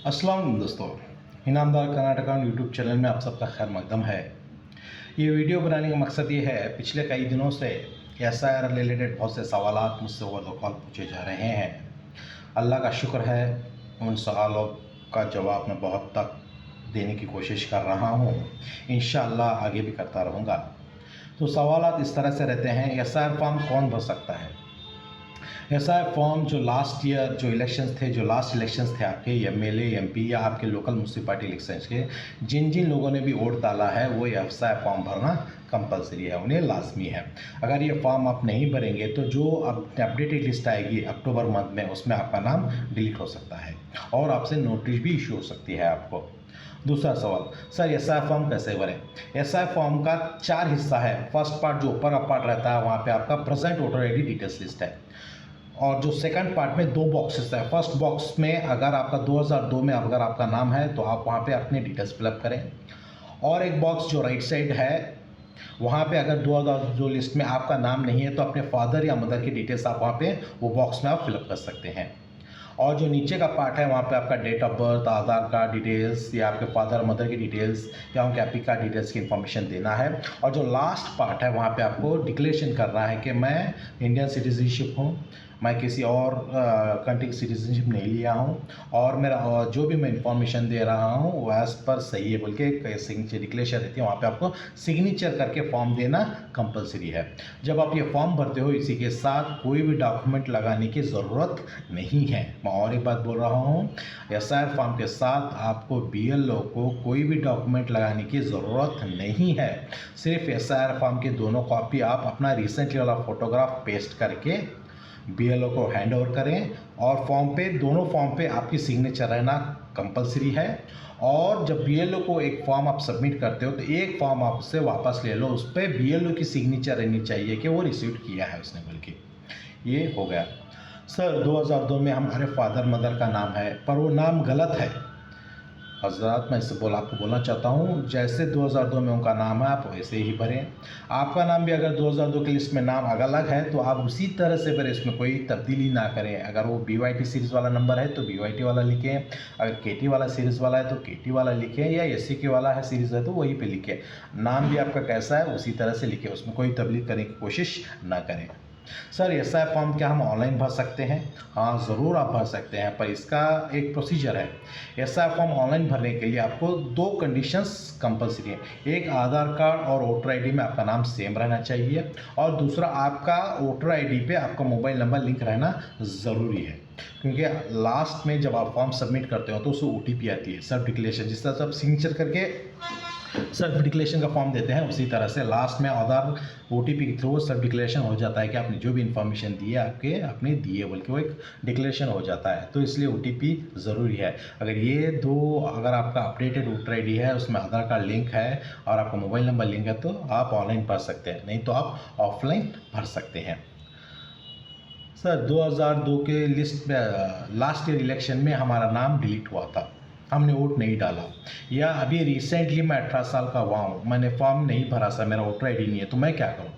अस्सलाम वालेकुम दोस्तों, इनामदार कर्नाटका यूट्यूब चैनल में आप सबका खैर मकदम है। ये वीडियो बनाने का मकसद ये है, पिछले कई दिनों से SIR रिलेटेड बहुत से सवालात मुझसे ओवर द कॉल पूछे जा रहे हैं। अल्लाह का शुक्र है, उन सवालों का जवाब मैं बहुत तक देने की कोशिश कर रहा हूँ। इंशाअल्लाह आगे भी करता रहूँगा। तो सवालात इस तरह से रहते हैं, SIR फॉर्म कौन भर सकता है? SIR फॉर्म जो लास्ट ईयर जो लास्ट इलेक्शंस थे आपके MLA MP या आपके लोकल म्यूनसिपालिटी इलेक्शंस के, जिन जिन लोगों ने भी वोट डाला है वो SIR फॉर्म भरना कंपलसरी है, उन्हें लाजमी है। अगर ये फॉर्म आप नहीं भरेंगे तो जो अपडेटेड लिस्ट आएगी अक्टूबर मंथ में, उसमें आपका नाम डिलीट हो सकता है और आपसे नोटिस भी इशू हो सकती है आपको। दूसरा सवाल, सर SIR फॉर्म कैसे भरें? SIR फॉर्म का 4 हिस्सा है। फर्स्ट पार्ट जो ऊपर का पार्ट रहता है, वहाँ पे आपका present voter ID details list है, और जो सेकंड पार्ट में 2 बॉक्सेस है। फर्स्ट बॉक्स में अगर आपका 2002 में अगर आपका नाम है तो आप वहाँ पे अपने डिटेल्स फिलअप करें, और एक बॉक्स जो राइट साइड है वहाँ पे अगर 2002 लिस्ट में आपका नाम नहीं है तो अपने फादर या मदर की डिटेल्स आप वहाँ पे वो बॉक्स में आप फिलअप कर सकते हैं। और जो नीचे का पार्ट है वहाँ पे आपका date of birth, Aadhaar card details या आपके फादर मदर की डिटेल्स या उनके एपिक कार्ड डिटेल्स की इन्फॉर्मेशन देना है। और जो लास्ट पार्ट है वहाँ पे आपको डिक्लेरेशन करना है कि मैं इंडियन सिटीजनशिप हूँ, मैं किसी और कंट्री की सिटीजनशिप नहीं लिया हूँ, और मेरा जो भी मैं इंफॉर्मेशन दे रहा हूँ वो एज पर सही है बोल के एक सिग्नेचर डिक्लेरेशन रहती है, वहाँ पे आपको सिग्नेचर करके फॉर्म देना कंपलसरी है। जब आप ये फॉर्म भरते हो इसी के साथ कोई भी डॉक्यूमेंट लगाने की ज़रूरत नहीं है। मैं और एक बात बोल रहा हूँ, SIR फॉर्म के साथ आपको BLO को कोई भी डॉक्यूमेंट लगाने की ज़रूरत नहीं है। सिर्फ SIR फॉर्म की दोनों कॉपी आप अपना रिसेंटली वाला फोटोग्राफ पेस्ट करके BLO को हैंड ओवर करें, और दोनों फॉर्म पे आपकी सिग्नेचर रहना कंपलसरी है। और जब BLO को एक फॉर्म आप सबमिट करते हो तो एक फॉर्म आप उससे वापस ले लो, उस पर BLO की सिग्नेचर रहनी चाहिए कि वो रिसीव किया है उसने बोल के। ये हो गया। सर 2002 में हमारे फादर मदर का नाम है पर वो नाम गलत है। हज़रात मैं इससे आपको बोलना चाहता हूँ, जैसे 2002 में उनका नाम है आप वैसे ही भरें। आपका नाम भी अगर 2002 की लिस्ट में नाम अलग है तो आप उसी तरह से भरें, इसमें कोई तब्दीली ना करें। अगर वो BYT सीरीज़ वाला नंबर है तो BYT वाला लिखें, अगर KT वाला सीरीज़ वाला है तो KT वाला लिखें, या SC वाला है सीरीज़ है तो वहीं पे लिखें। नाम भी आपका कैसा है उसी तरह से लिखें, उसमें कोई तब्दील करने की कोशिश ना करें। सर SIR फॉर्म क्या हम ऑनलाइन भर सकते हैं? हाँ ज़रूर आप भर सकते हैं, पर इसका एक प्रोसीजर है। SIR फॉर्म ऑनलाइन भरने के लिए आपको 2 कंडीशंस कंपलसरी है। एक, आधार कार्ड और वोटर ID में आपका नाम सेम रहना चाहिए, और दूसरा आपका वोटर ID पे आपका मोबाइल नंबर लिंक रहना ज़रूरी है। क्योंकि लास्ट में जब आप फॉर्म सबमिट करते हो तो उसको OTP आती है, सेल्फ डिक्लेरेशन, जिस तरह से आप सिग्नेचर करके सेल्फ डिक्लेरेशन का फॉर्म देते हैं उसी तरह से लास्ट में आधार OTP के थ्रू सेल्फ डिक्लेरेशन हो जाता है कि आपने जो भी इन्फॉर्मेशन दी है आपने दी है बोल के वो एक डिक्लेरेशन हो जाता है। तो इसलिए OTP ज़रूरी है। अगर आपका अपडेटेड वोटर ID है, उसमें आधार कार्ड लिंक है और आपका मोबाइल नंबर लिंक है तो आप ऑनलाइन भर सकते हैं, नहीं तो आप ऑफलाइन भर सकते हैं। सर 2002 के लिस्ट में लास्ट ईयर इलेक्शन में हमारा नाम डिलीट हुआ था, हमने वोट नहीं डाला, या अभी रिसेंटली मैं 18 साल का हुआ हूँ, मैंने फॉर्म नहीं भरा सर, मेरा वोटर ID नहीं है, तो मैं क्या करूँ?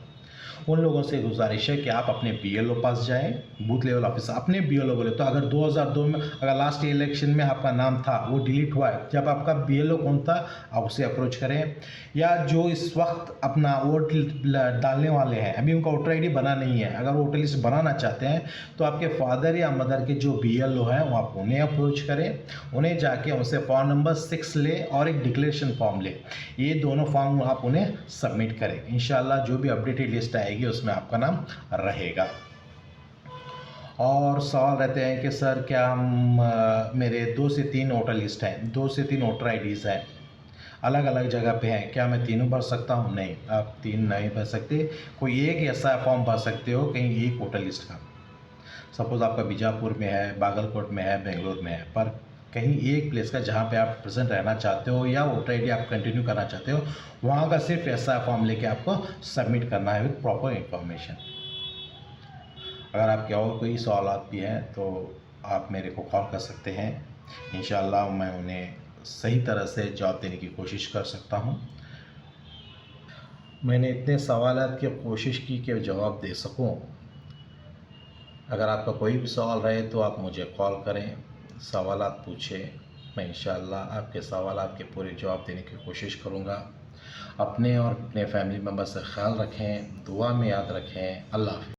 उन लोगों से गुजारिश है कि आप अपने BLO पास जाएं, बूथ लेवल ऑफिस अपने BLO बोले तो अगर 2002 में अगर लास्ट इलेक्शन में आपका नाम था वो डिलीट हुआ है, जब आपका BLO कौन था आप उसे अप्रोच करें। या जो इस वक्त अपना वोट डालने वाले हैं, अभी उनका वोटर ID बना नहीं है, अगर वोटर लिस्ट बनाना चाहते हैं तो आपके फादर या मदर के जो BLO हैं वो आप उन्हें अप्रोच करें, उन्हें जाके उनसे फॉर्म नंबर 6 ले और एक डिक्लेरेशन फॉर्म ले। ये दोनों फॉर्म आप उन्हें सबमिट करें, इंशाल्लाह जो भी अपडेटेड लिस्ट आएगी उसमें आपका नाम रहेगा। और सवाल रहते हैं कि सर क्या मेरे 2 से 3 वोटर लिस्ट हैं, 2 से 3 वोटर IDs हैं, अलग अलग जगह पे हैं, क्या मैं तीनों भर सकता हूँ? नहीं, आप 3 नहीं भर सकते। कोई एक SIR फॉर्म भर सकते हो कहीं एक वोटर लिस्ट का। सपोज़ आपका बीजापुर में है, बागलकोट में है, बेंगलोर में है, पर कहीं एक प्लेस का जहाँ पे आप प्रेजेंट रहना चाहते हो या वोटर ID आप कंटिन्यू करना चाहते हो, वहाँ का सिर्फ SIR फॉर्म लेके आपको सबमिट करना है विद प्रॉपर इन्फॉर्मेशन। अगर आपके और कोई सवालात भी हैं तो आप मेरे को कॉल कर सकते हैं, इंशाल्लाह मैं उन्हें सही तरह से जवाब देने की कोशिश कर सकता हूँ। मैंने इतने सवालात की कोशिश की कि जवाब दे सकूँ। अगर आपका कोई भी सवाल रहे तो आप मुझे कॉल करें, सवालात पूछें, मैं इंशाअल्लाह आपके सवाल के पूरे जवाब देने की कोशिश करूँगा। अपने और अपने फैमिली मेम्बर से ख्याल रखें, दुआ में याद रखें। अल्लाह हाफ़िज़।